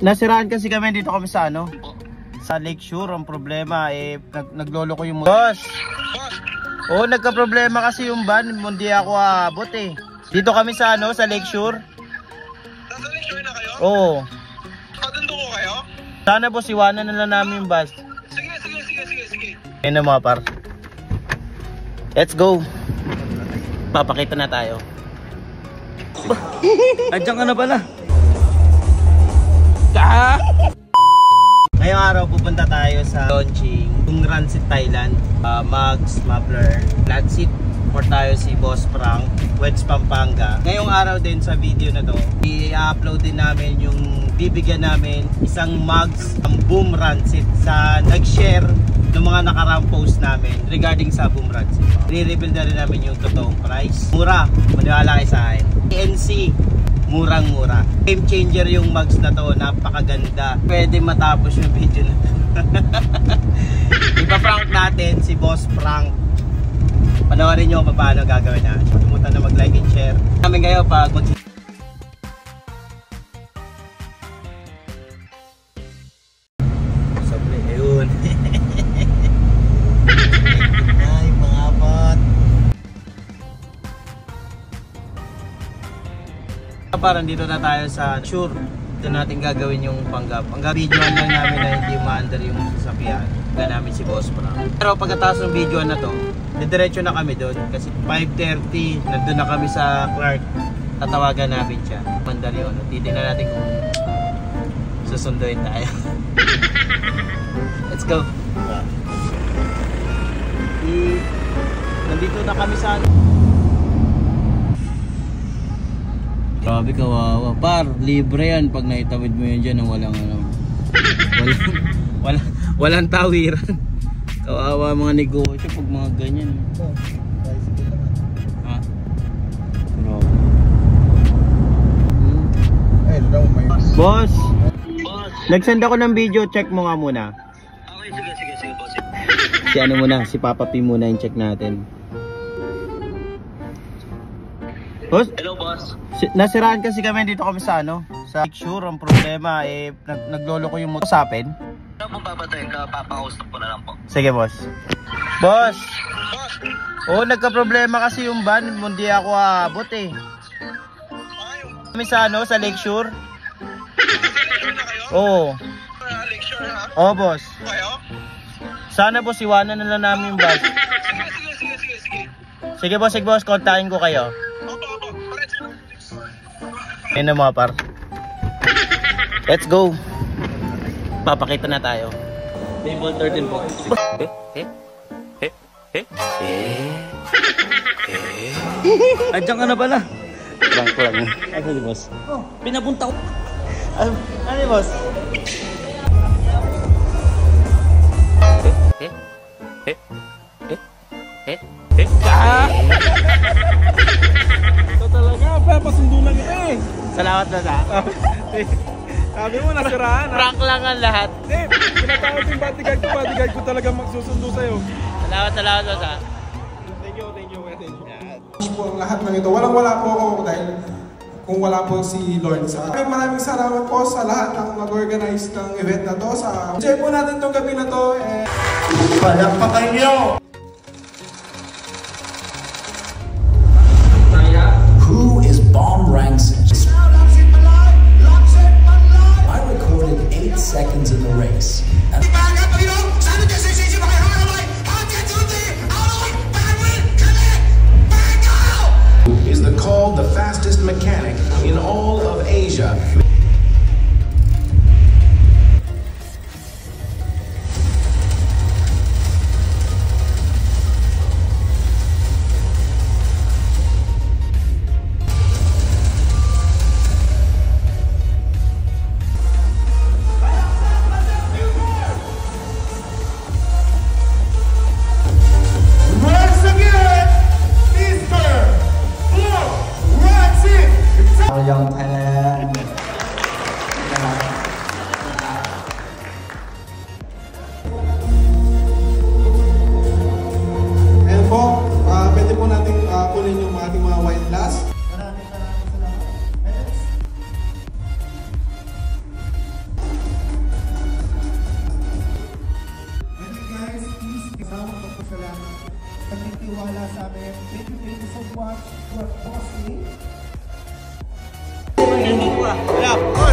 Nasiraan kasi kami dito kami sa ano? Sa Lakeshore. Ang problema naglolo ko yung boss. Oo, nagka-problema kasi yung van, hindi ako aabot eh. Dito kami sa ano, sa Lakeshore. Nasa Lakeshore na kayo? Oo. Patundo ko kayo? Sana boss, iwanan na lang namin yung bus. Sige. Ayun na mga par. Let's go. Papakita na tayo. Andiyan ka na pala. Ngayong araw pupunta tayo sa launching Bum Rancid Thailand. Mugs, muffler, flat seat for tayo si Boss Frank, Wedge Pampanga. Ngayong araw din sa video na to, i-upload din namin yung bibigyan namin isang mugs ng Bum Rancid sa nag-share ng mga nakaraang post namin regarding sa Bum Rancid. I-reveal na rin namin yung totoong price. Mura, maniwala kayo sa akin. ANC, murang-mura. Game changer yung mugs na to, napakaganda. Pwede matapos yung video na to. Ipa-prank natin si Boss Frank. Panoorin nyo paano gagawin na. Pumunta na mag-like and share. Kami ngayon pag sabi, ayun. Ay, mga bot. Parang dito na tayo sa Sure. Ito natin gagawin yung panggap. Ang videoan lang namin na hindi umaandar yung sasakyan. Gagawin namin si Boss Frank. Pero pagkatapos ng videoan na to, diretso na kami doon. Kasi 5:30, nandun na kami sa Clark. Tatawagan namin siya. Mandar yun. Titignan natin kung susunduin tayo. Let's go. Nandito na kami sa grabe, kawawa. Par, libre yan pag naitawid mo yun dyan ng walang walang tawiran. Kawawa mga negosyo pag mga ganyan. Ha? Boss, nagsend ako ng video, check mo nga muna. Okay, sige, boss. Si ano muna, si Papa P muna yung check natin. Boss? Hello, boss. Nasiraan kasi kami dito kami sa ano, sa Lakeshore. Ang problema naglolo ko yung usapin. Ano pong papatayin ka? Papausap ko na lang po. Sige, boss. Boss! Boss! Oo, nagka-problema kasi yung van, hindi ako aabot eh. Kami sa ano, sa Lakeshore. Lakeshore na kayo? Oo. Lakeshore ha? Oo, boss. Kayo? Sana boss, iwanan na lang namin yung bus. Sige. Sige boss, kontakin ko kayo. Opo. Ayun na mga par. Let's go. Papakita na tayo. Table 13 po. Andiyan ka na pala. Prank lang. Ano ni boss? Oh, pinapunta ko. Ano ni boss? Ito talaga, papasundo lang ito eh. Salamat na sa. Sabi mo, nasiraan ha? Prank lang ang lahat. Eh, pinatawag yung bodyguard ko talaga magsusundo sa'yo. Salamat na sa. Thank you. Po ang lahat ng ito. Walang-wala po ako dahil kung wala po si Lord sa maraming salamat po sa lahat ng mag-organize ng event na to. Enjoy po natin tong gabi na to. Palakpakan nyo! Who is Bum Rancid? I recorded 8 seconds in the race. Is called the fastest mechanic in all of Asia. Thank you so much, Boss Lee. Wala.